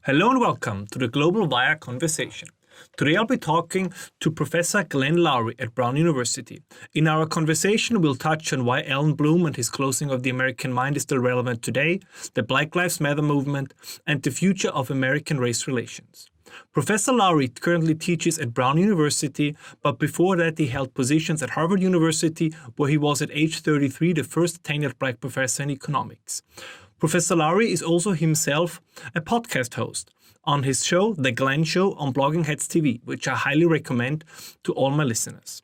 Hello and welcome to the Global Via Conversation. Today I'll be talking to Professor Glenn Loury at Brown University. In our conversation, we'll touch on why Allen Bloom and his closing of the American mind is still relevant today, the Black Lives Matter movement, and the future of American race relations. Professor Loury currently teaches at Brown University, but before that he held positions at Harvard University, where he was at age 33 the first tenured black professor in economics. Professor Loury is also himself a podcast host on his show, The Glenn Show, on Blogging Heads TV, which I highly recommend to all my listeners.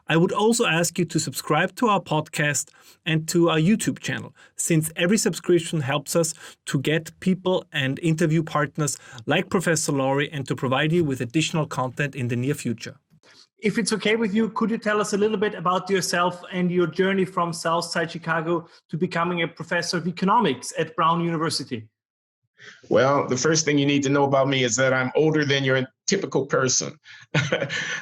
I would also ask you to subscribe to our podcast and to our YouTube channel, since every subscription helps us to get people and interview partners like Professor Loury and to provide you with additional content in the near future. If it's okay with you, could you tell us a little bit about yourself and your journey from Southside Chicago to becoming a professor of economics at Brown University? Well, the first thing you need to know about me is that I'm older than your typical person.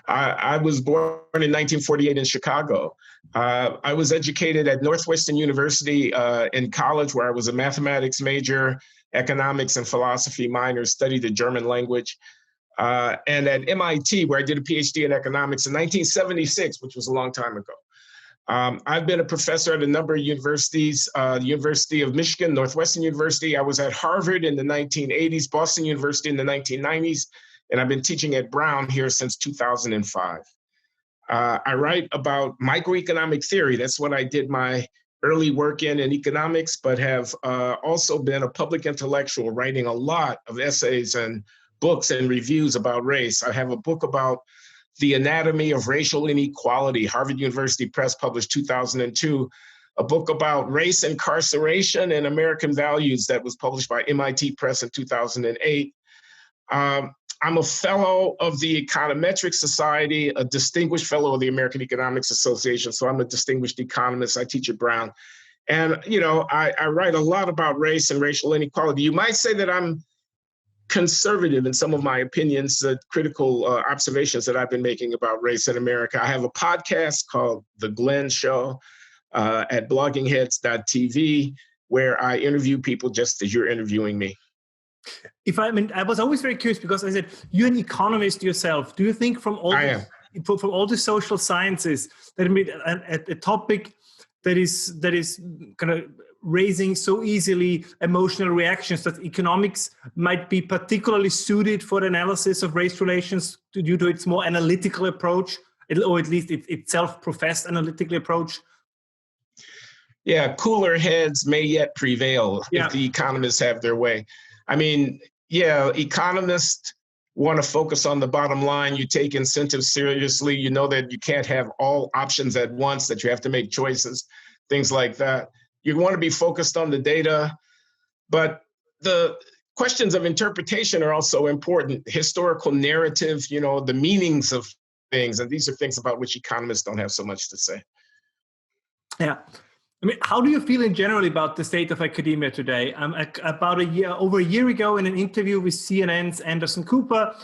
I was born in 1948 in Chicago. I was educated at Northwestern University in college, where I was a mathematics major, economics and philosophy minor, studied the German language. And at MIT, where I did a PhD in economics in 1976, which was a long time ago. I've been a professor at a number of universities, the University of Michigan, Northwestern University. I was at Harvard in the 1980s, Boston University in the 1990s, and I've been teaching at Brown here since 2005. I write about microeconomic theory. That's what I did my early work in economics, but have also been a public intellectual, writing a lot of essays and books and reviews about race. I have a book about the anatomy of racial inequality, Harvard University Press published 2002, a book about race incarceration and American values that was published by MIT Press in 2008. I'm a fellow of the Econometric Society, a distinguished fellow of the American Economics Association, so I'm a distinguished economist. I teach at Brown. And, I write a lot about race and racial inequality. You might say that I'm conservative in some of my opinions, critical observations that I've been making about race in America. I have a podcast called The Glenn Show at bloggingheads.tv, where I interview people just as you're interviewing me. I was always very curious because I said, you're an economist yourself. Do you think from all the social sciences that a topic that is kind of raising so easily emotional reactions, that economics might be particularly suited for the analysis of race relations due to its more analytical approach, or at least its self-professed analytical approach? Yeah, cooler heads may yet prevail if the economists have their way. I mean, economists want to focus on the bottom line. You take incentives seriously. You know that you can't have all options at once, that you have to make choices, things like that. You want to be focused on the data, but the questions of interpretation are also important. Historical narrative, the meanings of things, and these are things about which economists don't have so much to say. Yeah. I mean, how do you feel in general about the state of academia today? Over a year ago, in an interview with CNN's Anderson Cooper,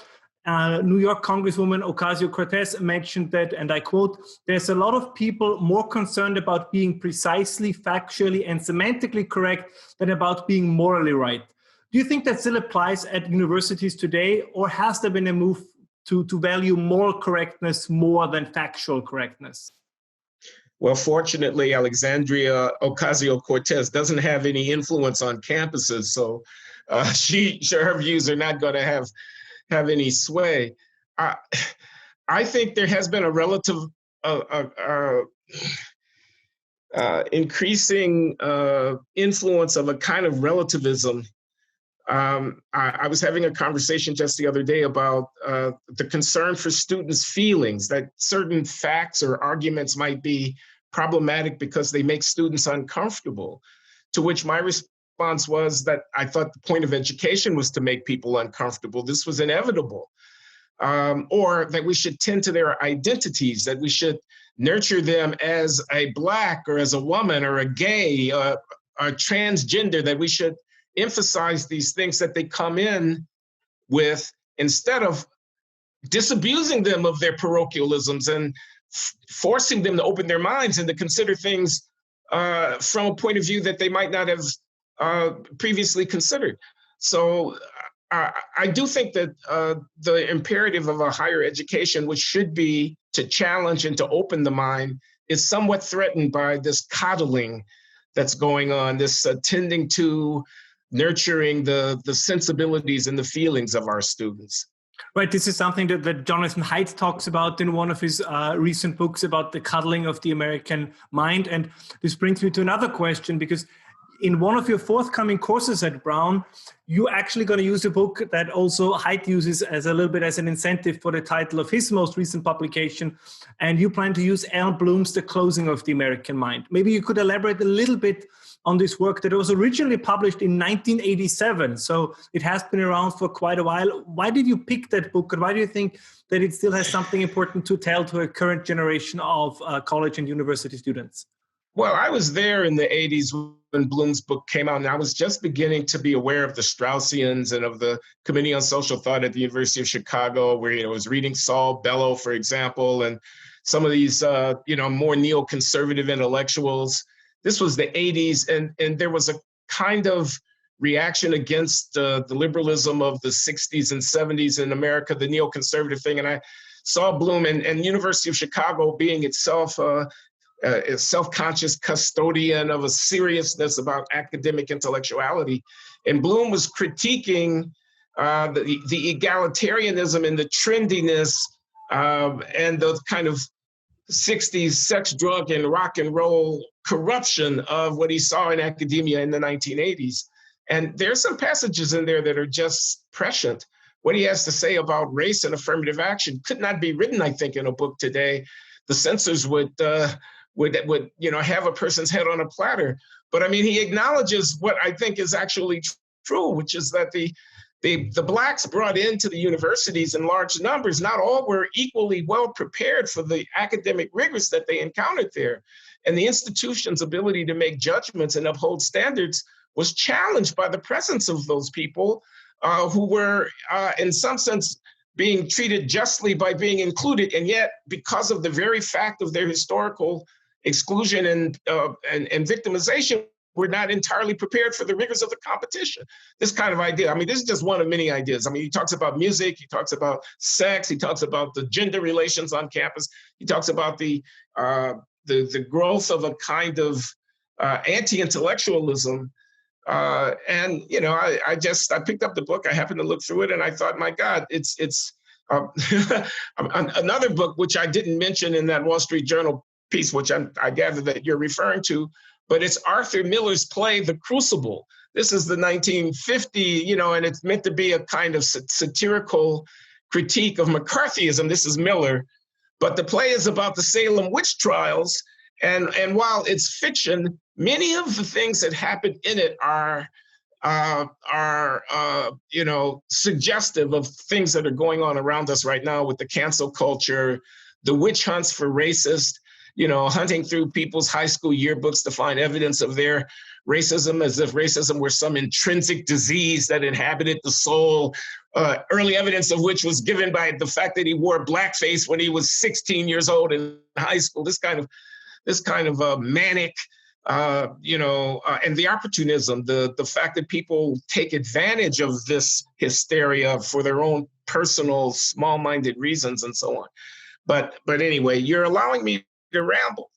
New York Congresswoman Ocasio-Cortez mentioned that, and I quote, "There's a lot of people more concerned about being precisely, factually, and semantically correct than about being morally right." Do you think that still applies at universities today, or has there been a move to value moral correctness more than factual correctness? Well, fortunately, Alexandria Ocasio-Cortez doesn't have any influence on campuses, so her views are not going to have any sway. I think there has been a relative increasing influence of a kind of relativism. I was having a conversation just the other day about the concern for students' feelings, that certain facts or arguments might be problematic because they make students uncomfortable, to which my response was that I thought the point of education was to make people uncomfortable. This was inevitable. Or that we should tend to their identities, that we should nurture them as a Black or as a woman or a gay or transgender, that we should emphasize these things that they come in with instead of disabusing them of their parochialisms and forcing them to open their minds and to consider things from a point of view that they might not have previously considered. So I do think that the imperative of a higher education, which should be to challenge and to open the mind, is somewhat threatened by this coddling that's going on, this tending to nurturing the sensibilities and the feelings of our students. Right, this is something that Jonathan Haidt talks about in one of his recent books about the coddling of the American mind. And this brings me to another question, because in one of your forthcoming courses at Brown, you're actually going to use a book that also Haidt uses as a little bit as an incentive for the title of his most recent publication. And you plan to use Al Bloom's The Closing of the American Mind. Maybe you could elaborate a little bit on this work that was originally published in 1987. So it has been around for quite a while. Why did you pick that book? And why do you think that it still has something important to tell to a current generation of college and university students? Well, I was there in the 80s when Bloom's book came out, and I was just beginning to be aware of the Straussians and of the Committee on Social Thought at the University of Chicago, where I was reading Saul Bellow, for example, and some of these more neoconservative intellectuals. This was the 80s, and there was a kind of reaction against the liberalism of the 60s and 70s in America, the neoconservative thing. And I saw Bloom and University of Chicago being itself a self-conscious custodian of a seriousness about academic intellectuality. And Bloom was critiquing the egalitarianism and the trendiness and the kind of 60s sex, drug, and rock and roll corruption of what he saw in academia in the 1980s. And there's some passages in there that are just prescient. What he has to say about race and affirmative action could not be written, I think, in a book today. The censors would have a person's head on a platter. But I mean, he acknowledges what I think is actually true, which is that the Blacks brought into the universities in large numbers, not all were equally well prepared for the academic rigors that they encountered there. And the institution's ability to make judgments and uphold standards was challenged by the presence of those people who were, in some sense, being treated justly by being included. And yet, because of the very fact of their historical exclusion and victimization, we're not entirely prepared for the rigors of the competition. This kind of idea, I mean, this is just one of many ideas. I mean, he talks about music, he talks about sex, he talks about the gender relations on campus, he talks about the growth of a kind of anti-intellectualism. And, you know, I picked up the book, I happened to look through it, and I thought, my God, it's another book, which I didn't mention in that Wall Street Journal piece, which I gather that you're referring to, but it's Arthur Miller's play, The Crucible. This is the 1950, and it's meant to be a kind of satirical critique of McCarthyism. This is Miller, but the play is about the Salem witch trials. And while it's fiction, many of the things that happen in it are suggestive of things that are going on around us right now with the cancel culture, the witch hunts for racists, hunting through people's high school yearbooks to find evidence of their racism as if racism were some intrinsic disease that inhabited the soul, early evidence of which was given by the fact that he wore blackface when he was 16 years old in high school. This kind of manic, and the opportunism, the fact that people take advantage of this hysteria for their own personal, small-minded reasons and so on. But anyway, you're allowing me to ramble.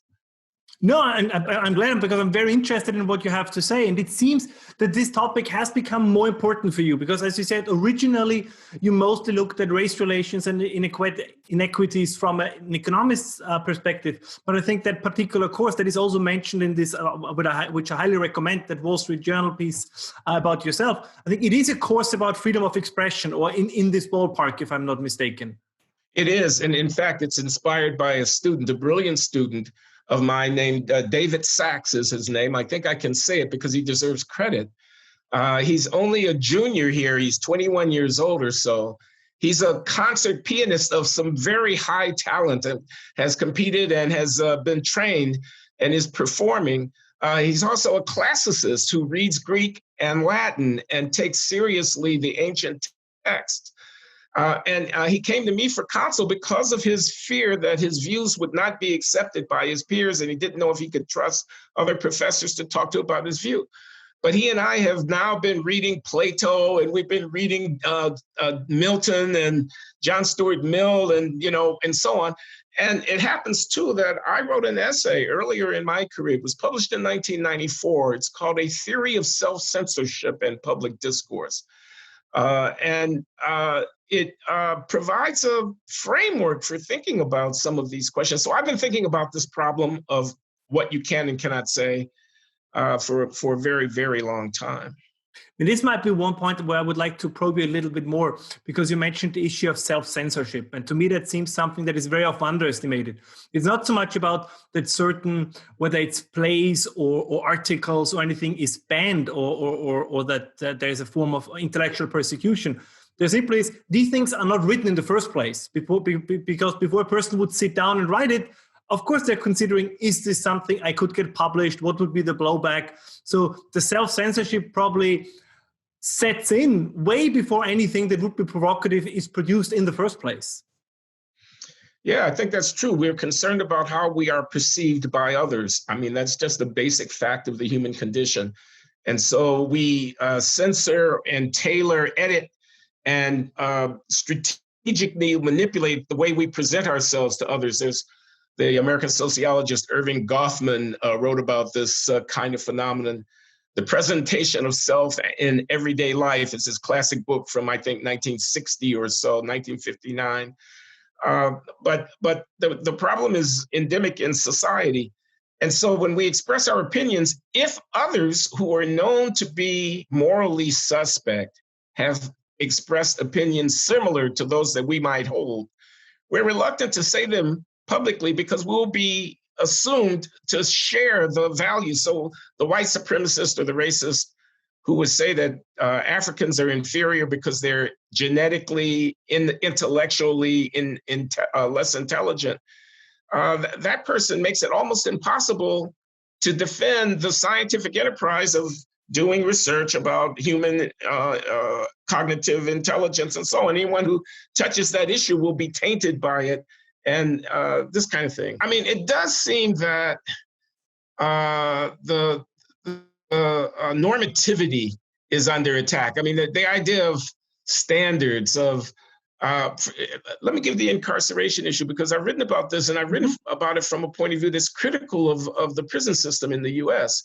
No, I'm glad, because I'm very interested in what you have to say. And it seems that this topic has become more important for you because, as you said, originally you mostly looked at race relations and inequities from an economist perspective. But I think that particular course that is also mentioned in this, which I highly recommend, that Wall Street Journal piece about yourself, I think it is a course about freedom of expression, or in this ballpark, if I'm not mistaken. It is. And in fact, it's inspired by a brilliant student of mine named David Sachs is his name. I think I can say it because he deserves credit. He's only a junior here. He's 21 years old or so. He's a concert pianist of some very high talent and has competed and has been trained and is performing. He's also a classicist who reads Greek and Latin and takes seriously the ancient texts. And he came to me for counsel because of his fear that his views would not be accepted by his peers, and he didn't know if he could trust other professors to talk to about his view. But he and I have now been reading Plato, and we've been reading Milton and John Stuart Mill, and and so on. And it happens too that I wrote an essay earlier in my career. It was published in 1994. It's called A Theory of Self-Censorship and Public Discourse. It provides a framework for thinking about some of these questions. So I've been thinking about this problem of what you can and cannot say for a very, very long time. And this might be one point where I would like to probe you a little bit more, because you mentioned the issue of self-censorship. And to me, that seems something that is very often underestimated. It's not so much about that certain, whether it's plays or articles or anything is banned or that there is a form of intellectual persecution. There simply is, these things are not written in the first place because before a person would sit down and write it, of course, they're considering, is this something I could get published? What would be the blowback? So the self-censorship probably sets in way before anything that would be provocative is produced in the first place. Yeah, I think that's true. We're concerned about how we are perceived by others. I mean, that's just a basic fact of the human condition. And so we censor and tailor, edit, and strategically manipulate the way we present ourselves to others. There's the American sociologist Irving Goffman wrote about this kind of phenomenon, the presentation of self in everyday life. It's his classic book from, I think, 1960 or so, 1959. But the problem is endemic in society. And so when we express our opinions, if others who are known to be morally suspect have expressed opinions similar to those that we might hold, we're reluctant to say them publicly because we'll be assumed to share the values. So the white supremacist or the racist who would say that Africans are inferior because they're genetically, intellectually less intelligent, that person makes it almost impossible to defend the scientific enterprise of doing research about human cognitive intelligence and so on. Anyone who touches that issue will be tainted by it. And this kind of thing. I mean, it does seem that the normativity is under attack. I mean, the idea of standards of, let me give the incarceration issue, because I've written about this, and I've written about it from a point of view that's critical of the prison system in the US.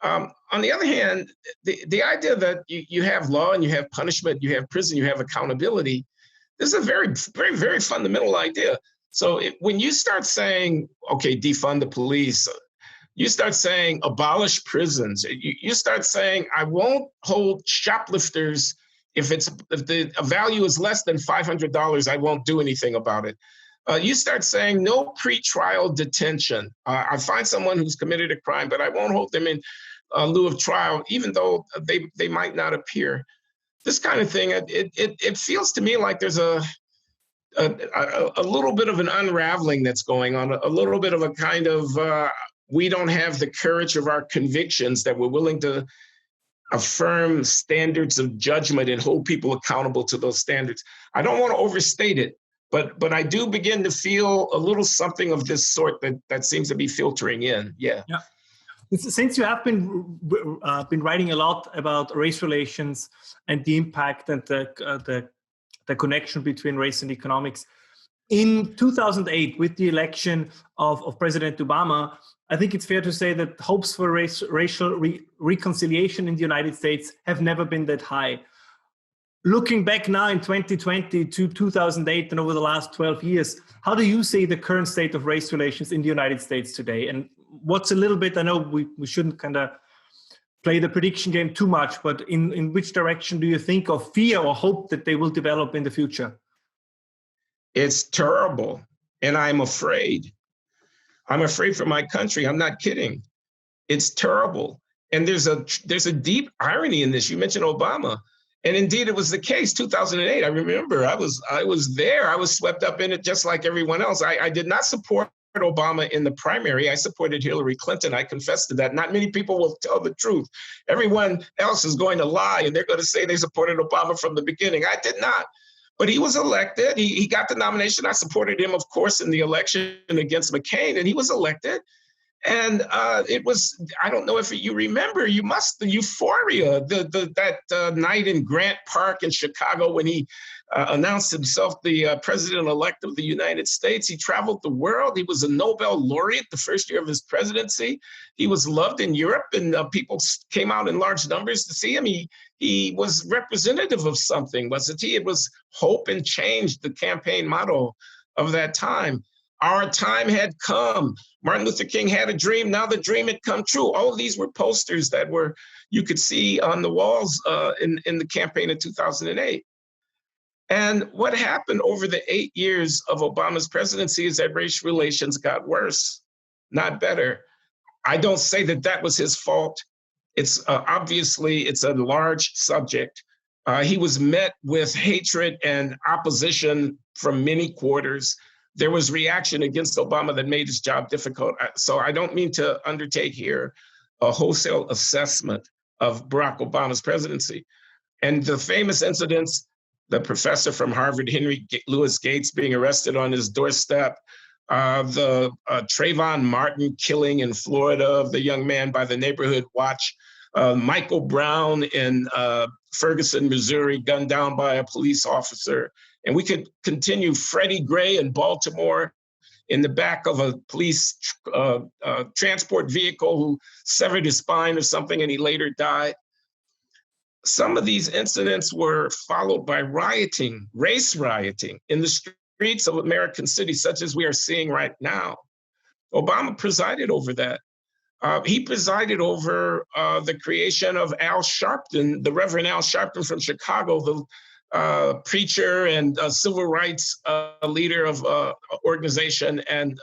On the other hand, the idea that you have law and you have punishment, you have prison, you have accountability, this is a very, very, very fundamental idea. So when you start saying, okay, defund the police, you start saying abolish prisons, you start saying I won't hold shoplifters if the value is less than $500, I won't do anything about it. You start saying no pre-trial detention. I find someone who's committed a crime, but I won't hold them in lieu of trial, even though they might not appear. This kind of thing, it feels to me like there's a little bit of an unraveling that's going on, a little bit of a kind of, we don't have the courage of our convictions that we're willing to affirm standards of judgment and hold people accountable to those standards. I don't want to overstate it, but I do begin to feel a little something of this sort that seems to be filtering in. Yeah. Since you have been writing a lot about race relations and the impact and the connection between race and economics. In 2008, with the election of President Obama, I think it's fair to say that hopes for racial reconciliation in the United States have never been that high. Looking back now in 2020 to 2008 and over the last 12 years, how do you see the current state of race relations in the United States today? And what's a little bit, I know we shouldn't kind of play the prediction game too much, but in which direction do you think or fear or hope that they will develop in the future? It's terrible, and I'm afraid. I'm afraid for my country. I'm not kidding. It's terrible. And there's a deep irony in this. You mentioned Obama, and indeed it was the case. 2008, I remember I was there. I was swept up in it just like everyone else. I did not support Obama in the primary. I supported Hillary Clinton. I confess to that. Not many people will tell the truth. Everyone else is going to lie, and they're going to say they supported Obama from the beginning. I did not. But he was elected. He got the nomination. I supported him, of course, in the election against McCain, and he was elected. And it was, I don't know if you remember, the euphoria, that night in Grant Park in Chicago when he announced himself the president-elect of the United States. He traveled the world. He was a Nobel laureate the first year of his presidency. He was loved in Europe, and people came out in large numbers to see him. He was representative of something, wasn't he? It was hope and change, the campaign motto of that time. Our time had come. Martin Luther King had a dream. Now the dream had come true. All of these were posters that you could see on the walls in the campaign of 2008. And what happened over the 8 years of Obama's presidency is that race relations got worse, not better. I don't say that was his fault. It's obviously, it's a large subject. He was met with hatred and opposition from many quarters. There was reaction against Obama that made his job difficult. So I don't mean to undertake here a wholesale assessment of Barack Obama's presidency. And the famous incidents, the professor from Harvard, Henry Louis Gates, being arrested on his doorstep, the Trayvon Martin killing in Florida of the young man by the neighborhood watch, Michael Brown in Ferguson, Missouri, gunned down by a police officer. And we could continue. Freddie Gray in Baltimore in the back of a police transport vehicle who severed his spine or something, and he later died. Some of these incidents were followed by rioting, race rioting in the streets of American cities, such as we are seeing right now. Obama presided over that. He presided over the creation of Al Sharpton, the Reverend Al Sharpton from Chicago, the preacher and civil rights leader of organization, and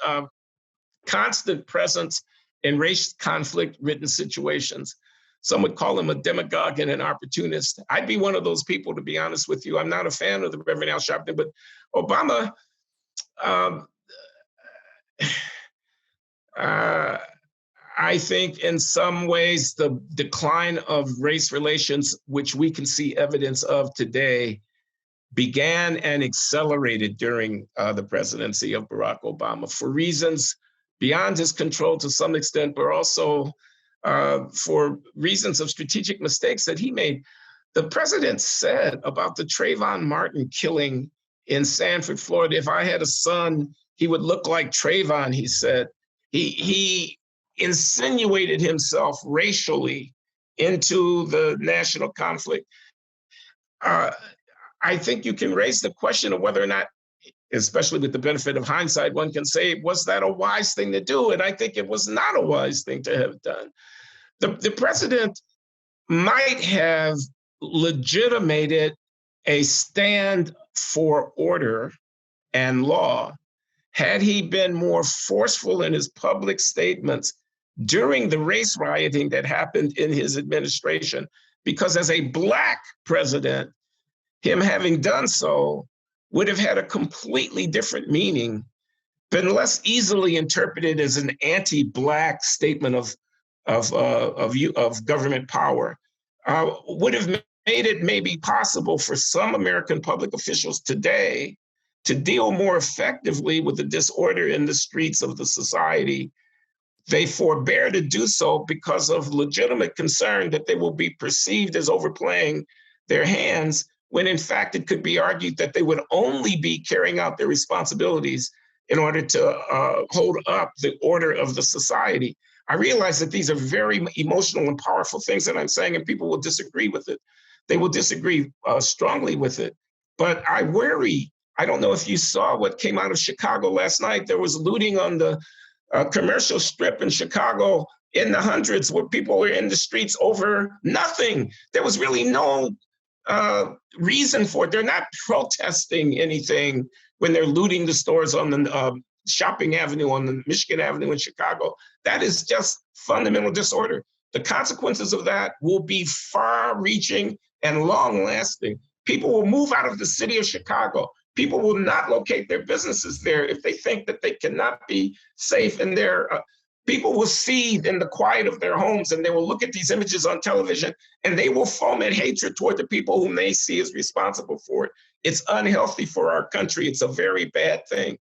constant presence in race conflict-ridden situations. Some would call him a demagogue and an opportunist. I'd be one of those people, to be honest with you. I'm not a fan of the Reverend Al Sharpton, but Obama, I think in some ways the decline of race relations, which we can see evidence of today, began and accelerated during the presidency of Barack Obama for reasons beyond his control to some extent, but also for reasons of strategic mistakes that he made. The president said about the Trayvon Martin killing in Sanford, Florida, if I had a son, he would look like Trayvon, he said. He insinuated himself racially into the national conflict. I think you can raise the question of whether or not, especially with the benefit of hindsight, one can say, was that a wise thing to do? And I think it was not a wise thing to have done. The president might have legitimated a stand for order and law had he been more forceful in his public statements during the race rioting that happened in his administration. Because as a Black president, him having done so would have had a completely different meaning, been less easily interpreted as an anti-Black statement of government power, would have made it maybe possible for some American public officials today to deal more effectively with the disorder in the streets of the society. They forbear to do so because of legitimate concern that they will be perceived as overplaying their hands, when in fact it could be argued that they would only be carrying out their responsibilities in order to hold up the order of the society. I realize that these are very emotional and powerful things that I'm saying, and people will disagree with it. They will disagree strongly with it. But I worry, I don't know if you saw what came out of Chicago last night. There was looting on the commercial strip in Chicago in the hundreds, where people were in the streets over nothing. There was really no reason for it. They're not protesting anything when they're looting the stores on the shopping avenue on the Michigan Avenue in Chicago. That is just fundamental disorder. The consequences of that will be far-reaching and long-lasting. People will move out of the city of Chicago. People will not locate their businesses there if they think that they cannot be safe in their people will see in the quiet of their homes, and they will look at these images on television, and they will foment hatred toward the people whom they see as responsible for it. It's unhealthy for our country. It's a very bad thing.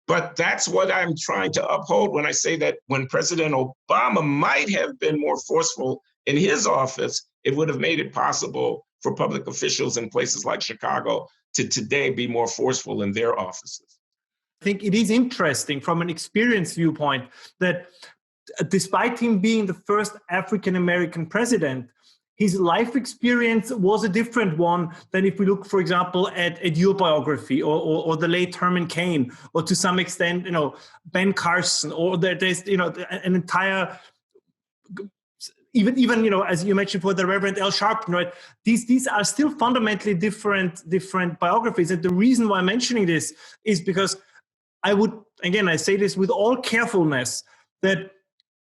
But that's what I'm trying to uphold when I say that when President Obama might have been more forceful in his office, it would have made it possible for public officials in places like Chicago to today be more forceful in their offices. I think it is interesting from an experience viewpoint that despite him being the first African-American president, his life experience was a different one than if we look, for example, at your biography or the late Herman Cain, or to some extent, Ben Carson, or there's, an entire, even as you mentioned for the Reverend L. Sharpton, right? These are still fundamentally different biographies. And the reason why I'm mentioning this is because I say this with all carefulness, that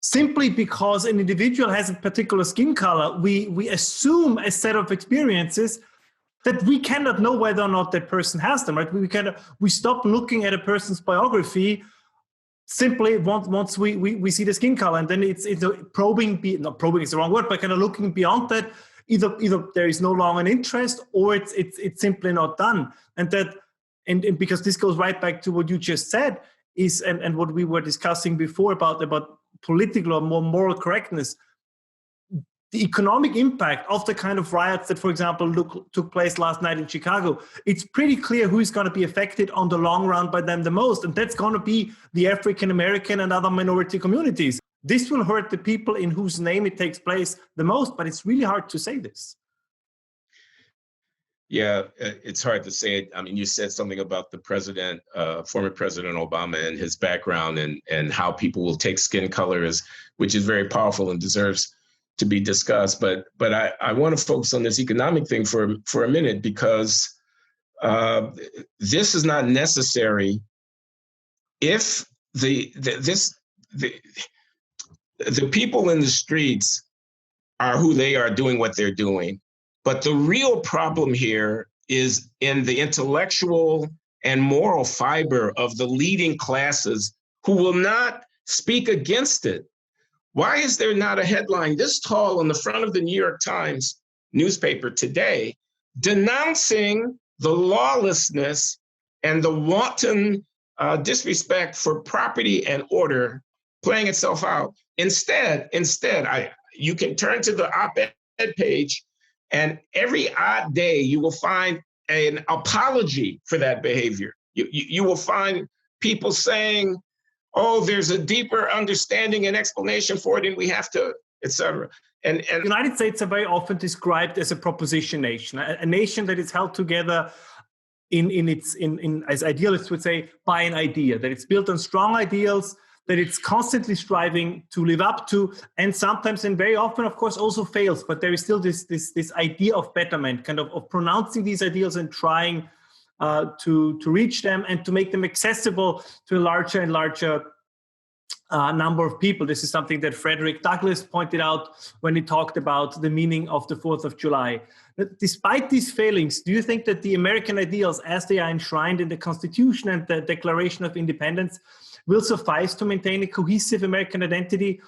simply because an individual has a particular skin color, we assume a set of experiences that we cannot know whether or not that person has them, right? We stop looking at a person's biography simply once we see the skin color, and then it's probing. Not probing is the wrong word, but kind of looking beyond that. Either there is no longer an interest, or it's simply not done, and because this goes right back to what you just said and what we were discussing before about political or more moral correctness. The economic impact of the kind of riots that, for example, took place last night in Chicago, it's pretty clear who is going to be affected on the long run by them the most, and that's going to be the African American and other minority communities. This will hurt the people in whose name it takes place the most, but it's really hard to say this. Yeah, it's hard to say it. I mean, you said something about the president, former President Obama, and his background and how people will take skin color, which is very powerful and deserves to be discussed. But I want to focus on this economic thing for a minute, because this is not necessary if the people in the streets are who they are, doing what they're doing. But the real problem here is in the intellectual and moral fiber of the leading classes who will not speak against it. Why is there not a headline this tall on the front of the New York Times newspaper today denouncing the lawlessness and the wanton disrespect for property and order playing itself out? Instead, you can turn to the op-ed page, and every odd day, you will find an apology for that behavior. You will find people saying, oh, there's a deeper understanding and explanation for it, and we have to, et cetera. And the United States are very often described as a proposition nation, a nation that is held together as idealists would say, by an idea, that it's built on strong ideals, that it's constantly striving to live up to, and sometimes and very often, of course, also fails. But there is still this idea of betterment, kind of pronouncing these ideals and trying to reach them and to make them accessible to a larger and larger number of people. This is something that Frederick Douglass pointed out when he talked about the meaning of the 4th of July. But despite these failings, do you think that the American ideals, as they are enshrined in the Constitution and the Declaration of Independence, will suffice to maintain a cohesive American identity,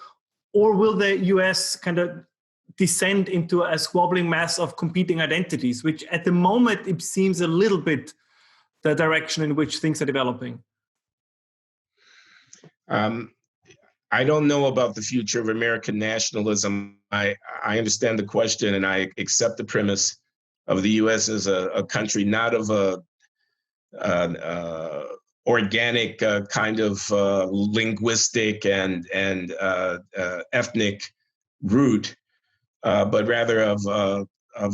or will the US kind of descend into a squabbling mass of competing identities, which at the moment it seems a little bit the direction in which things are developing? I don't know about the future of American nationalism. I understand the question, and I accept the premise of the US as a country not of organic kind of linguistic and ethnic root, but rather of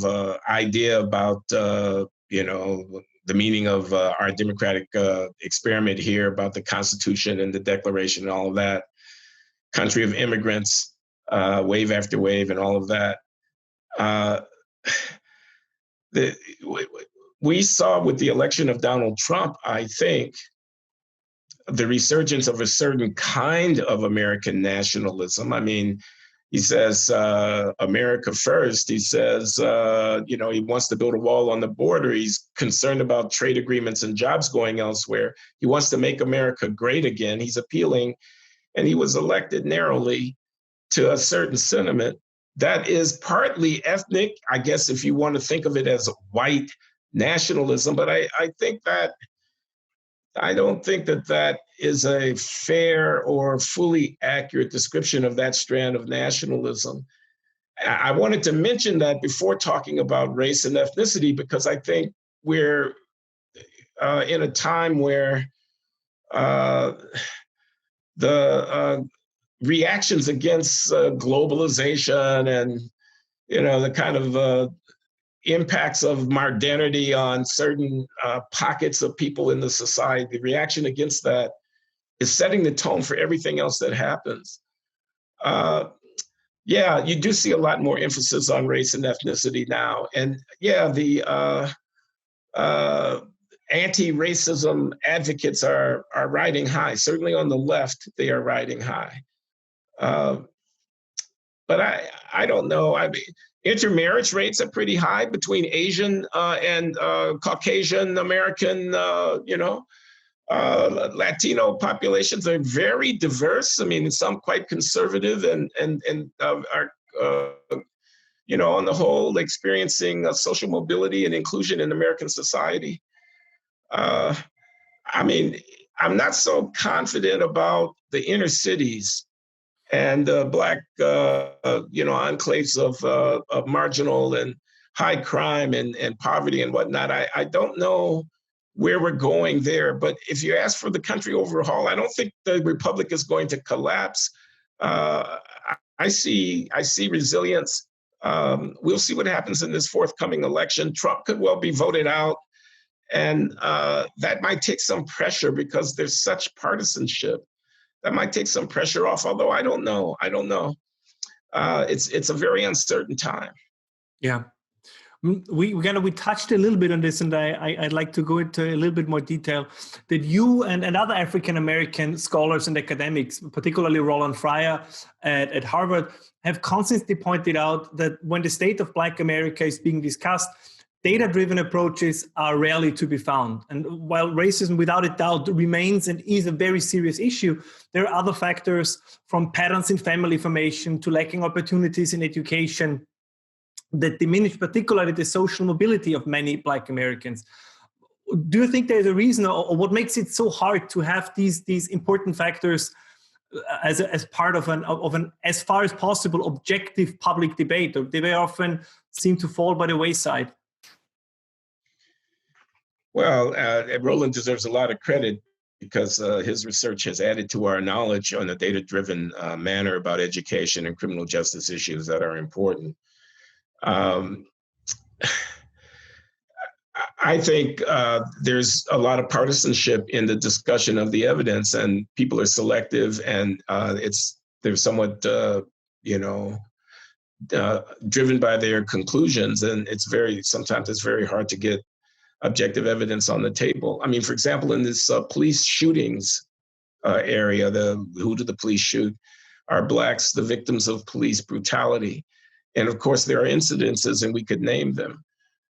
an idea about the meaning of our democratic experiment here, about the Constitution and the Declaration and all of that. Country of immigrants, wave after wave, and all of that. We saw with the election of Donald Trump, I think, the resurgence of a certain kind of American nationalism. I mean, he says, America first. He says, he wants to build a wall on the border. He's concerned about trade agreements and jobs going elsewhere. He wants to make America great again. He's appealing, and he was elected narrowly to a certain sentiment that is partly ethnic, I guess, if you want to think of it as white nationalism. But I think that I don't think that that is a fair or fully accurate description of that strand of nationalism. I wanted to mention that before talking about race and ethnicity, because I think we're in a time where uh, the reactions against globalization and the kind of impacts of modernity on certain pockets of people in the society, the reaction against that is setting the tone for everything else that happens. Yeah, you do see a lot more emphasis on race and ethnicity now. And yeah, the anti-racism advocates are riding high. Certainly on the left, they are riding high. But I don't know. I mean, intermarriage rates are pretty high between Asian and Caucasian American, Latino populations are very diverse. I mean, some quite conservative and are, on the whole, experiencing social mobility and inclusion in American society. I mean, I'm not so confident about the inner cities and Black, enclaves of marginal and high crime and poverty and whatnot. I don't know where we're going there. But if you ask for the country overhaul, I don't think the republic is going to collapse. I see resilience. We'll see what happens in this forthcoming election. Trump could well be voted out. And that might take some pressure because there's such partisanship. That might take some pressure off, although I don't know. It's a very uncertain time. Yeah. We touched a little bit on this, and I'd like to go into a little bit more detail. That you and other African American scholars and academics, particularly Roland Fryer at Harvard, have constantly pointed out that when the state of Black America is being discussed, data-driven approaches are rarely to be found. And while racism, without a doubt, remains and is a very serious issue, there are other factors, from patterns in family formation to lacking opportunities in education, that diminish particularly the social mobility of many Black Americans. Do you think there's a reason, or what makes it so hard to have these important factors as part of an as far as possible objective public debate? Or they very often seem to fall by the wayside. Well, Roland deserves a lot of credit because his research has added to our knowledge on a data-driven manner about education and criminal justice issues that are important. I think there's a lot of partisanship in the discussion of the evidence, and people are selective, and they're somewhat, driven by their conclusions, and sometimes it's very hard to get objective evidence on the table. I mean, for example, in this police shootings area, who did the police shoot? Are Blacks the victims of police brutality? And of course, there are incidences, and we could name them.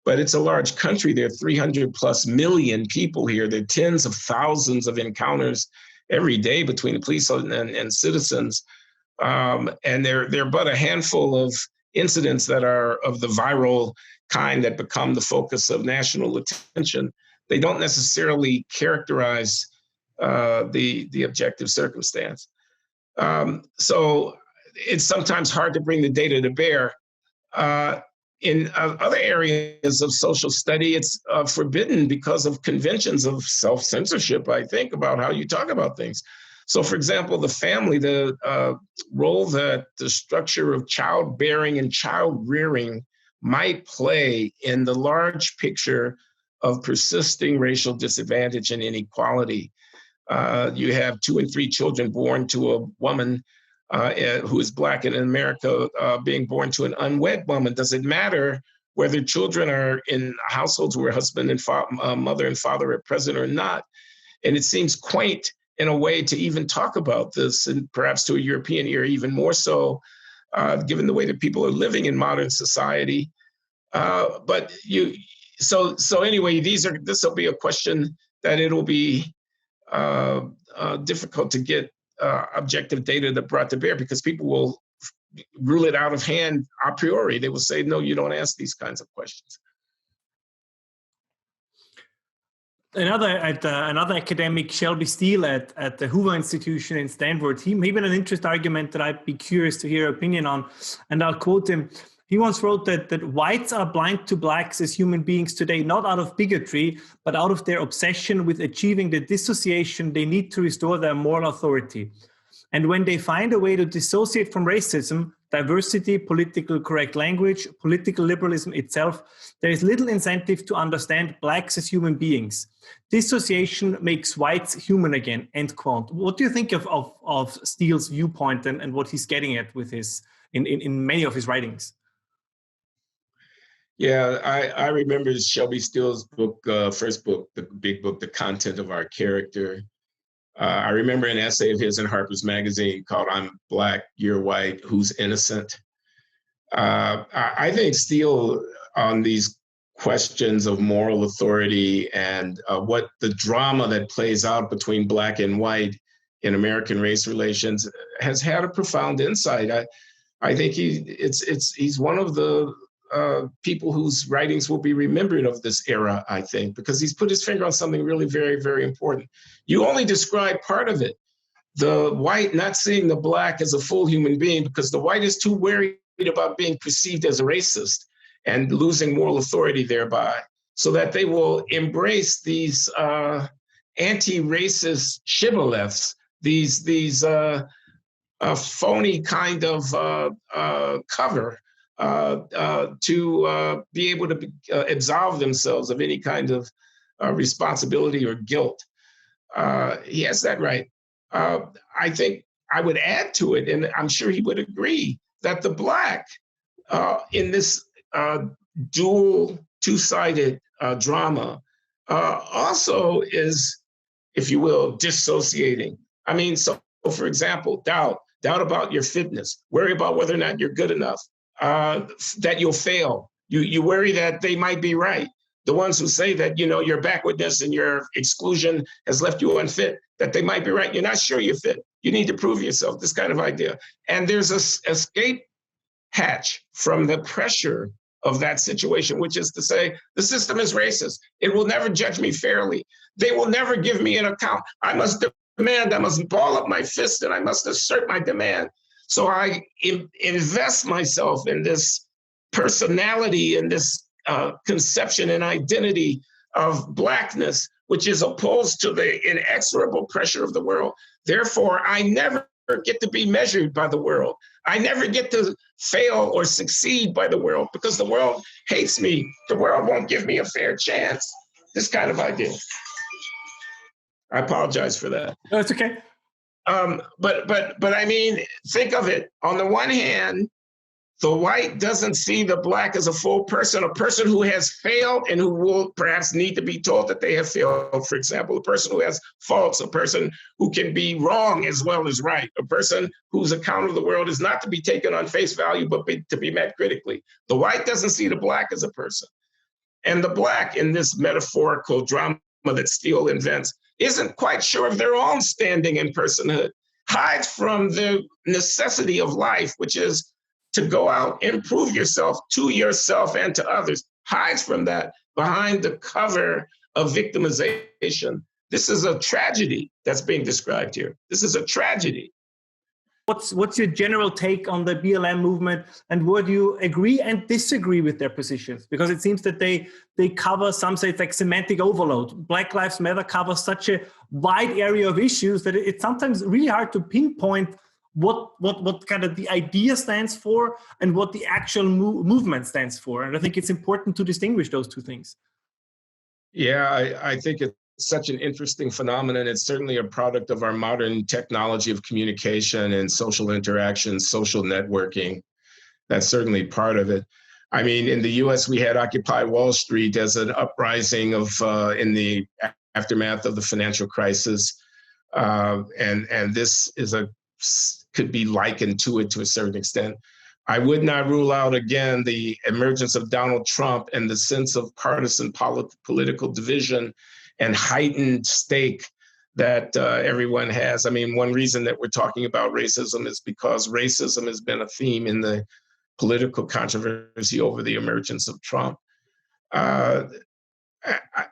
But it's a large country. There are 300 plus million people here. There are tens of thousands of encounters every day between the police and citizens. And there are but a handful of incidents that are of the viral kind that become the focus of national attention. They don't necessarily characterize the objective circumstance. So it's sometimes hard to bring the data to bear. In other areas of social study, it's forbidden because of conventions of self-censorship, I think, about how you talk about things. So, for example, the family, the role that the structure of childbearing and child rearing might play in the large picture of persisting racial disadvantage and inequality. You have 2 and 3 children born to a woman who is Black in America being born to an unwed woman. Does it matter whether children are in households where husband and mother and father are present or not? And it seems quaint in a way to even talk about this, and perhaps to a European ear even more so, given the way that people are living in modern society. So anyway, this will be a question that it'll be difficult to get objective data that brought to bear, because people will rule it out of hand a priori. They will say, no, you don't ask these kinds of questions. Another academic, Shelby Steel at the Hoover Institution in Stanford, he made an interesting argument that I'd be curious to hear your opinion on, and I'll quote him. He once wrote that whites are blind to blacks as human beings today, not out of bigotry, but out of their obsession with achieving the dissociation they need to restore their moral authority. And when they find a way to dissociate from racism, diversity, political correct language, political liberalism itself, there is little incentive to understand blacks as human beings. Dissociation makes whites human again, end quote. What do you think of Steele's viewpoint and what he's getting at with his in many of his writings? Yeah, I remember Shelby Steele's book, first book, the big book, The Content of Our Character. I remember an essay of his in Harper's Magazine called "I'm Black, You're White, Who's Innocent?" I think Steele, on these questions of moral authority and what the drama that plays out between Black and white in American race relations, has had a profound insight. I think he's one of the people whose writings will be remembered of this era, I think, because he's put his finger on something really very, very important. You only describe part of it. The white not seeing the Black as a full human being because the white is too worried about being perceived as a racist and losing moral authority thereby, so that they will embrace these anti-racist shibboleths, these phony kind of cover to be able to absolve themselves of any kind of responsibility or guilt. He has that right. I think I would add to it, and I'm sure he would agree, that the Black in this dual, two-sided drama also is, if you will, dissociating. I mean, so for example, doubt about your fitness, worry about whether or not you're good enough, that you'll fail. You worry that they might be right. The ones who say that, you know, your backwardness and your exclusion has left you unfit, that they might be right. You're not sure you're fit. You need to prove yourself, this kind of idea. And there's a escape hatch from the pressure of that situation, which is to say, the system is racist. It will never judge me fairly. They will never give me an account. I must demand, I must ball up my fist, and I must assert my demand. So I invest myself in this personality and this conception and identity of Blackness, which is opposed to the inexorable pressure of the world. Therefore, I never get to be measured by the world. I never get to fail or succeed by the world because the world hates me. The world won't give me a fair chance. This kind of idea. I apologize for that. No, it's okay. But I mean, think of it. On the one hand, the white doesn't see the Black as a full person, a person who has failed and who will perhaps need to be told that they have failed. For example, a person who has faults, a person who can be wrong as well as right, a person whose account of the world is not to be taken on face value, but to be met critically. The white doesn't see the Black as a person. And the Black, in this metaphorical drama that Steele invents, isn't quite sure of their own standing in personhood, hides from the necessity of life, which is to go out and prove yourself to yourself and to others, hides from that behind the cover of victimization. This is a tragedy that's being described here. This is a tragedy. What's your general take on the BLM movement, and would you agree and disagree with their positions? Because it seems that they cover, some say it's like semantic overload. Black Lives Matter covers such a wide area of issues that it's sometimes really hard to pinpoint what kind of the idea stands for and what the actual movement stands for. And I think it's important to distinguish those two things. Yeah, I think it's such an interesting phenomenon. It's certainly a product of our modern technology of communication and social interaction, social networking. That's certainly part of it. I mean, in the US, we had Occupy Wall Street as an uprising of in the aftermath of the financial crisis. And this is could be likened to it to a certain extent. I would not rule out, again, the emergence of Donald Trump and the sense of partisan political division and heightened stake that everyone has. I mean, one reason that we're talking about racism is because racism has been a theme in the political controversy over the emergence of Trump.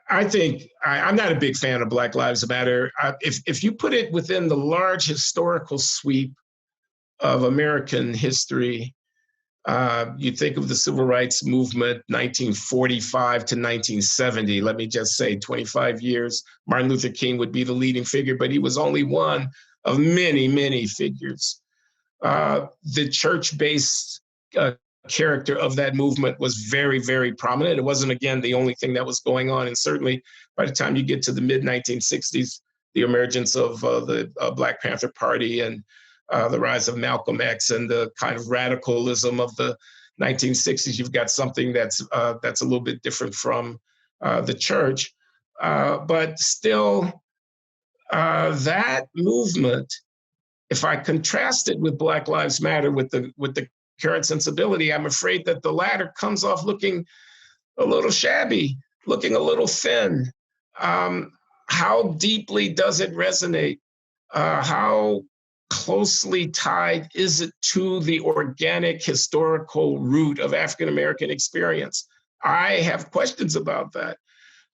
I think I'm not a big fan of Black Lives Matter. If you put it within the large historical sweep of American history, you think of the civil rights movement, 1945 to 1970. Let me just say 25 years. Martin Luther King would be the leading figure, but he was only one of many, many figures. The church-based character of that movement was very, very prominent. It wasn't, again, the only thing that was going on. And certainly by the time you get to the mid-1960s, the emergence of the Black Panther Party and the rise of Malcolm X and the kind of radicalism of the 1960s, you've got something that's a little bit different from the church. But still, that movement, if I contrast it with Black Lives Matter, with the current sensibility, I'm afraid that the latter comes off looking a little shabby, looking a little thin. How deeply does it resonate? How closely tied is it to the organic historical root of African American experience? I have questions about that.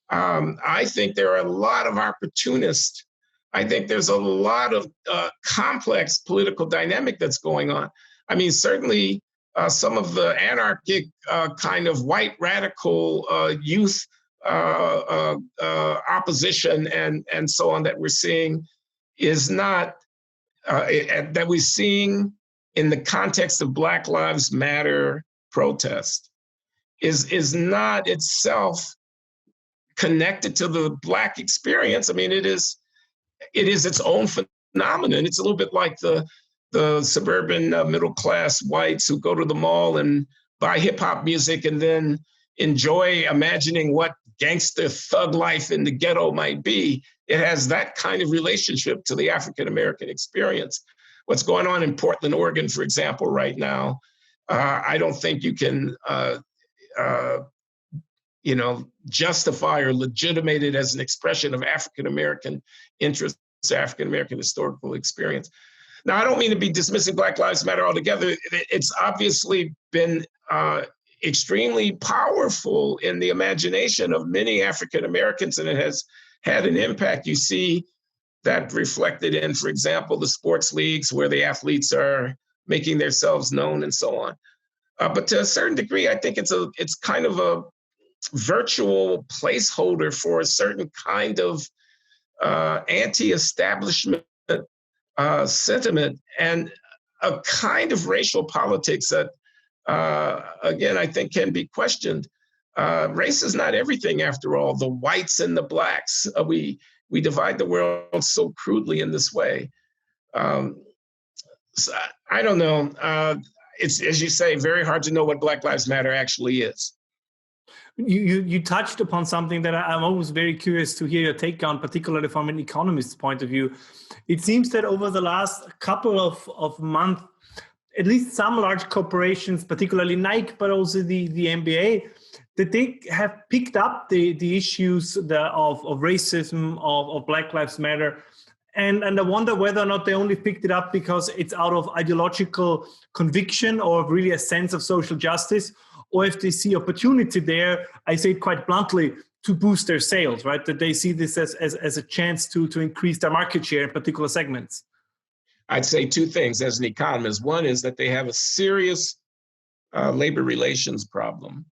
I think there are a lot of opportunists. I think there's a lot of complex political dynamic that's going on. I mean, certainly some of the anarchic kind of white radical youth opposition and so on that we're seeing is not, that we're seeing in the context of Black Lives Matter protest is not itself connected to the Black experience. I mean, it is its own phenomenon. It's a little bit like the suburban middle class whites who go to the mall and buy hip hop music and then enjoy imagining what gangster thug life in the ghetto might be. It has that kind of relationship to the African American experience. What's going on in Portland, Oregon, for example, right now, I don't think you can justify or legitimate it as an expression of African American interests, African American historical experience. Now, I don't mean to be dismissing Black Lives Matter altogether. It's obviously been extremely powerful in the imagination of many African Americans, and it has had an impact. You see that reflected in, for example, the sports leagues where the athletes are making themselves known and so on. But to a certain degree, I think it's kind of a virtual placeholder for a certain kind of anti-establishment sentiment and a kind of racial politics that, again, I think can be questioned. Race is not everything, after all. The whites and the blacks, we divide the world so crudely in this way. So I don't know. It's, as you say, very hard to know what Black Lives Matter actually is. You touched upon something that I'm always very curious to hear your take on, particularly from an economist's point of view. It seems that over the last couple of months, at least some large corporations, particularly Nike, but also the NBA, that they have picked up the issues of racism, of Black Lives Matter. And I wonder whether or not they only picked it up because it's out of ideological conviction or really a sense of social justice, or if they see opportunity there, I say it quite bluntly, to boost their sales, right? That they see this as a chance to increase their market share in particular segments. I'd say two things as an economist. One is that they have a serious labor relations problem.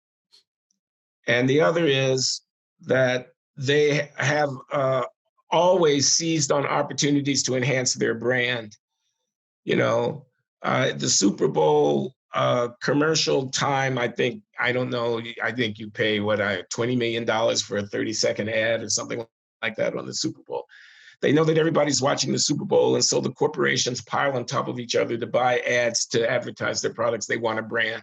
And the other is that they have always seized on opportunities to enhance their brand. The Super Bowl commercial time, I think you pay $20 million for a 30-second ad or something like that on the Super Bowl. They know that everybody's watching the Super Bowl, and so the corporations pile on top of each other to buy ads to advertise their products. They want a brand.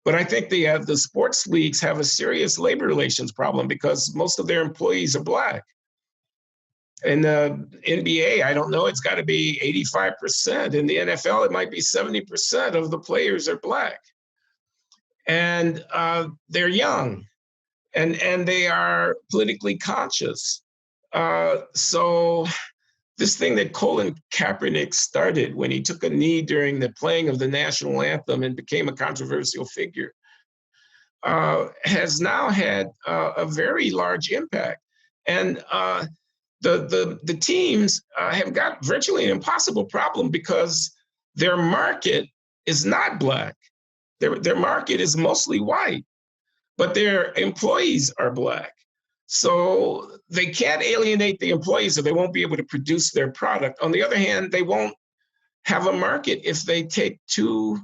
But I think the sports leagues have a serious labor relations problem because most of their employees are Black. In the NBA, I don't know, it's got to be 85%. In the NFL, it might be 70% of the players are Black. And they're young, and they are politically conscious. So this thing that Colin Kaepernick started when he took a knee during the playing of the national anthem and became a controversial figure, has now had a very large impact. And the teams have got virtually an impossible problem because their market is not Black. Their market is mostly white, but their employees are Black. So they can't alienate the employees or they won't be able to produce their product. On the other hand, they won't have a market if they take too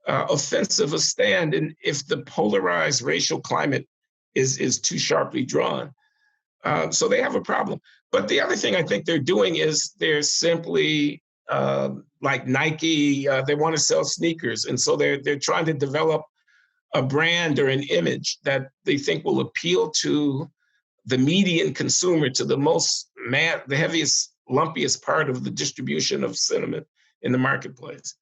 offensive a stand and if the polarized racial climate is too sharply drawn. So they have a problem. But the other thing I think they're doing is they're simply like Nike, they want to sell sneakers. And so they're trying to develop a brand or an image that they think will appeal to the median consumer, to the heaviest, lumpiest part of the distribution of sentiment in the marketplace.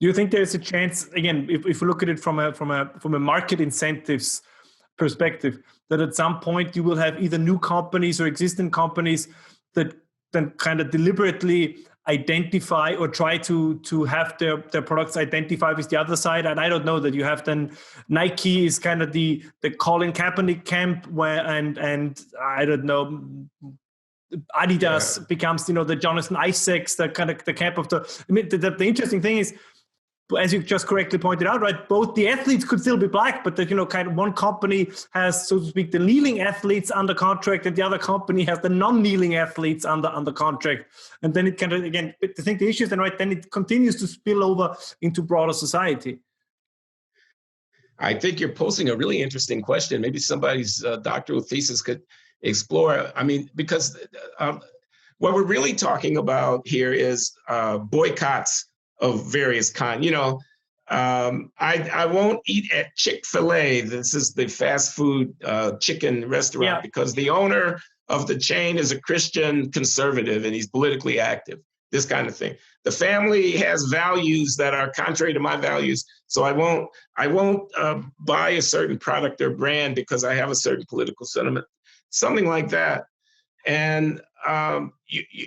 Do you think there's a chance, again, if we look at it from a market incentives perspective, that at some point you will have either new companies or existing companies that then kind of deliberately identify or try to have their products identify with the other side? And I don't know, that you have then Nike is kind of the Colin Kaepernick camp, where and I don't know, Adidas becomes, the Jonathan Isaacs, the kind of the camp of the. I mean, the interesting thing is, as you just correctly pointed out, right, both the athletes could still be Black, but kind of one company has, so to speak, the kneeling athletes under contract, and the other company has the non-kneeling athletes under contract. And then it kind of, again, I think the issue is then, right, then it continues to spill over into broader society. I think you're posing a really interesting question. Maybe somebody's doctoral thesis could explore. I mean, because what we're really talking about here is boycotts of various kinds. I won't eat at Chick-fil-A. This is the fast food chicken restaurant, because the owner of the chain is a Christian conservative and he's politically active, this kind of thing. The family has values that are contrary to my values. So I won't buy a certain product or brand because I have a certain political sentiment, something like that. And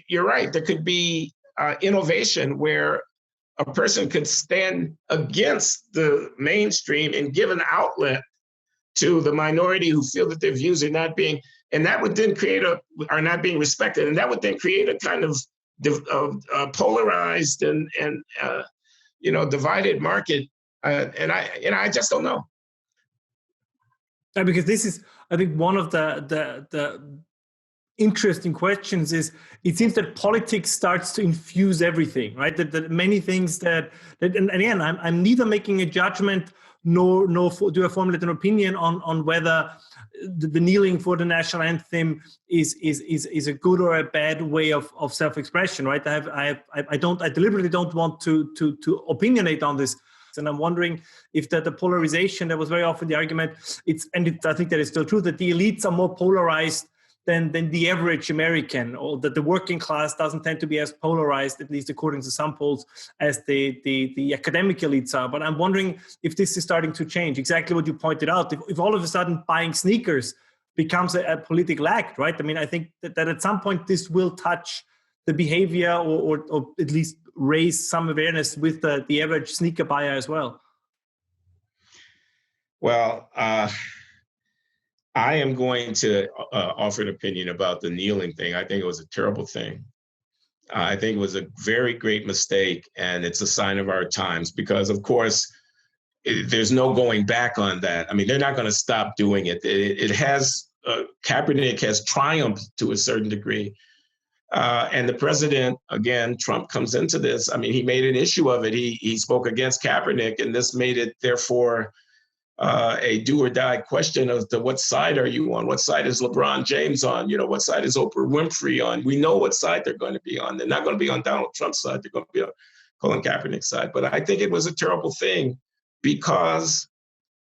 you're right, there could be innovation where a person could stand against the mainstream and give an outlet to the minority who feel that their views are not being, and that would then are not being respected. And that would then create a kind of polarized and divided market. And I just don't know. Because this is, I think, one of the interesting questions is, it seems that politics starts to infuse everything, right? That many things that and again, I'm neither making a judgment nor do I formulate an opinion on whether the kneeling for the national anthem is a good or a bad way of self-expression, right? I deliberately don't want to opinionate on this. And I'm wondering if the polarization, that was very often the argument, I think that is still true, that the elites are more polarized than the average American, or that the working class doesn't tend to be as polarized, at least according to some polls, as the academic elites are. But I'm wondering if this is starting to change. Exactly what you pointed out. If all of a sudden buying sneakers becomes a political act, right? I mean, I think that at some point this will touch the behavior or at least raise some awareness with the average sneaker buyer as well. Well, I am going to offer an opinion about the kneeling thing. I think it was a terrible thing. I think it was a very great mistake, and it's a sign of our times because, of course, there's no going back on that. I mean, they're not going to stop doing it. Kaepernick has triumphed to a certain degree. And the president, again, Trump comes into this. I mean, he made an issue of it. He spoke against Kaepernick, and this made it, therefore, a do or die question of what side are you on? What side is LeBron James on? What side is Oprah Winfrey on? We know what side they're going to be on. They're not going to be on Donald Trump's side. They're going to be on Colin Kaepernick's side. But I think it was a terrible thing because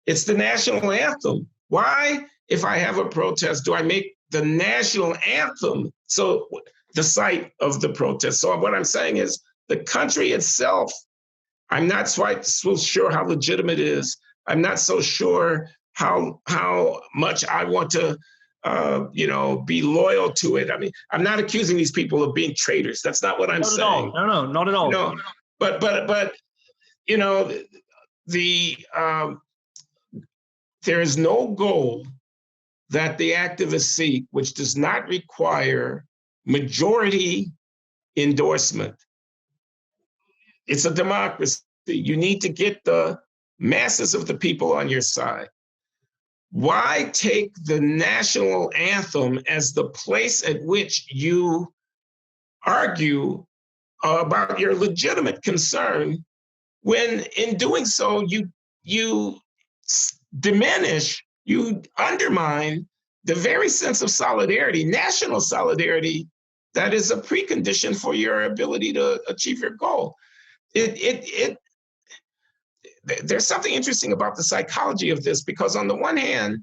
it's the national anthem. Why, if I have a protest, do I make the national anthem so the site of the protest? So what I'm saying is the country itself, I'm not so sure how legitimate it is. I'm not so sure how much I want to, be loyal to it. I mean, I'm not accusing these people of being traitors. That's not what I'm saying. No, not at all. No, but the there is no goal that the activists seek which does not require majority endorsement. It's a democracy. You need to get the masses of the people on your side. Why take the national anthem as the place at which you argue about your legitimate concern, when in doing so, you diminish, you undermine the very sense of solidarity, national solidarity, that is a precondition for your ability to achieve your goal. There's something interesting about the psychology of this, because on the one hand,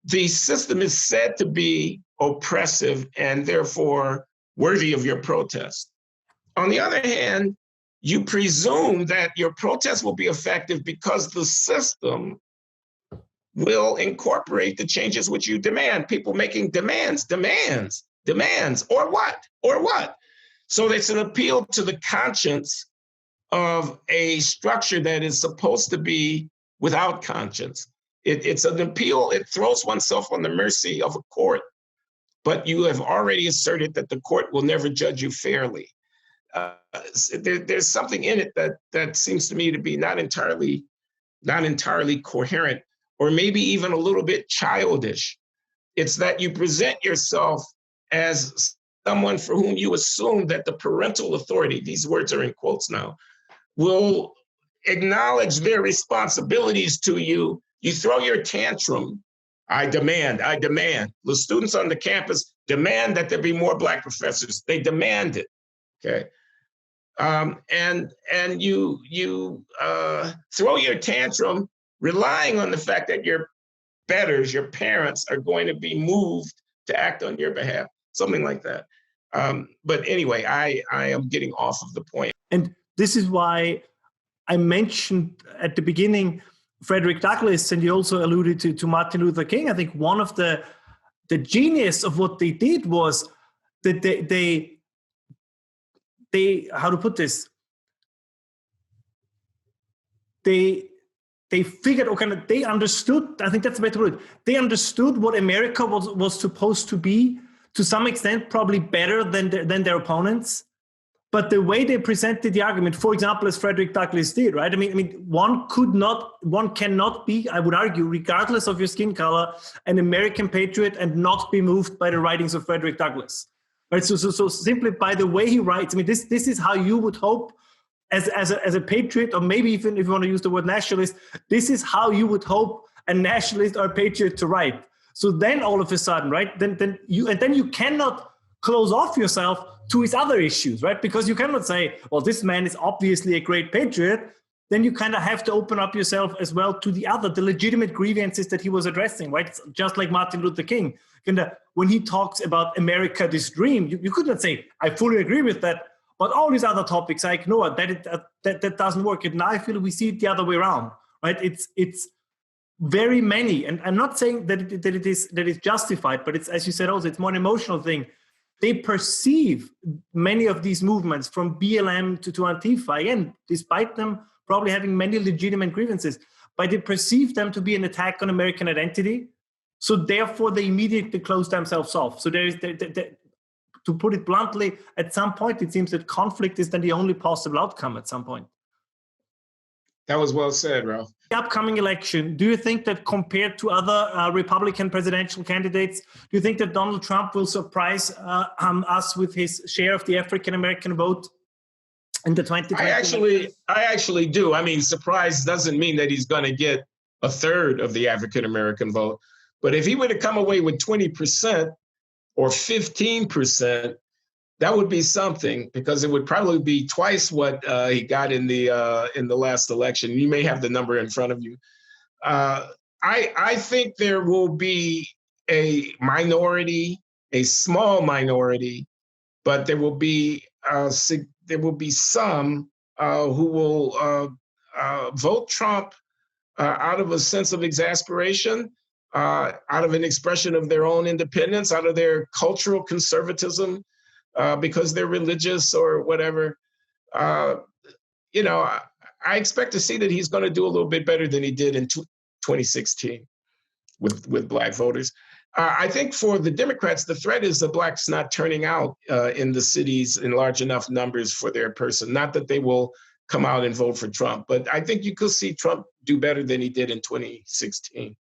the system is said to be oppressive and therefore worthy of your protest. On the other hand, you presume that your protest will be effective because the system will incorporate the changes which you demand. People making demands, or what? So it's an appeal to the conscience of a structure that is supposed to be without conscience. It's an appeal, it throws oneself on the mercy of a court, but you have already asserted that the court will never judge you fairly. There's something in it that seems to me to be not entirely coherent, or maybe even a little bit childish. It's that you present yourself as someone for whom you assume that the parental authority, these words are in quotes now, will acknowledge their responsibilities to you. You throw your tantrum. I demand. The students on the campus demand that there be more Black professors. They demand it, okay? And you throw your tantrum, relying on the fact that your betters, your parents, are going to be moved to act on your behalf, something like that. But anyway, I am getting off of the point. And this is why I mentioned at the beginning Frederick Douglass, and you also alluded to Martin Luther King. I think one of the genius of what they did was that they how to put this? They figured, okay, they understood, I think that's the better word, they understood what America was supposed to be, to some extent probably better than their opponents. But the way they presented the argument, for example, as Frederick Douglass did, right? I mean, one cannot be, I would argue, regardless of your skin color, an American patriot and not be moved by the writings of Frederick Douglass, right? So simply by the way he writes, I mean, this is how you would hope as a patriot, or maybe even if you want to use the word nationalist, this is how you would hope a nationalist or a patriot to write. So then all of a sudden, right? Then you cannot close off yourself to his other issues, right? Because you cannot say, well, this man is obviously a great patriot. Then you kind of have to open up yourself as well to the legitimate grievances that he was addressing, right? It's just like Martin Luther King. When he talks about America, this dream, you could not say, I fully agree with that, but all these other topics I ignore, that doesn't work. And now I feel we see it the other way around, right? It's very many, and I'm not saying that it is justified, but it's, as you said also, it's more an emotional thing. They perceive many of these movements, from BLM to Antifa, again, despite them probably having many legitimate grievances, but they perceive them to be an attack on American identity. So therefore, they immediately close themselves off. So to put it bluntly, at some point, it seems that conflict is then the only possible outcome at some point. That was well said, Ralph. The upcoming election, do you think that compared to other Republican presidential candidates, do you think that Donald Trump will surprise us with his share of the African-American vote in the 2020? I actually do. I mean, surprise doesn't mean that he's going to get a third of the African-American vote. But if he were to come away with 20% or 15%, that would be something, because it would probably be twice what he got in the last election. You may have the number in front of you. I think there will be a minority, a small minority, but there will be some who will vote Trump out of a sense of exasperation, out of an expression of their own independence, out of their cultural conservatism, because they're religious or whatever. I expect to see that he's going to do a little bit better than he did in 2016. with Black voters. I think for the Democrats, the threat is the Blacks not turning out in the cities in large enough numbers for their person. Not that they will come out and vote for Trump, but I think you could see Trump do better than he did in 2016.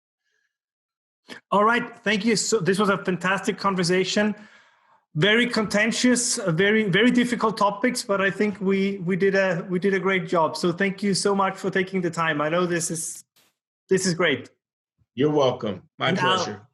All right, thank you. So this was a fantastic conversation. Very contentious, very difficult topics, but I think we did a great job. So thank you so much for taking the time. I know this is great. You're welcome. My pleasure.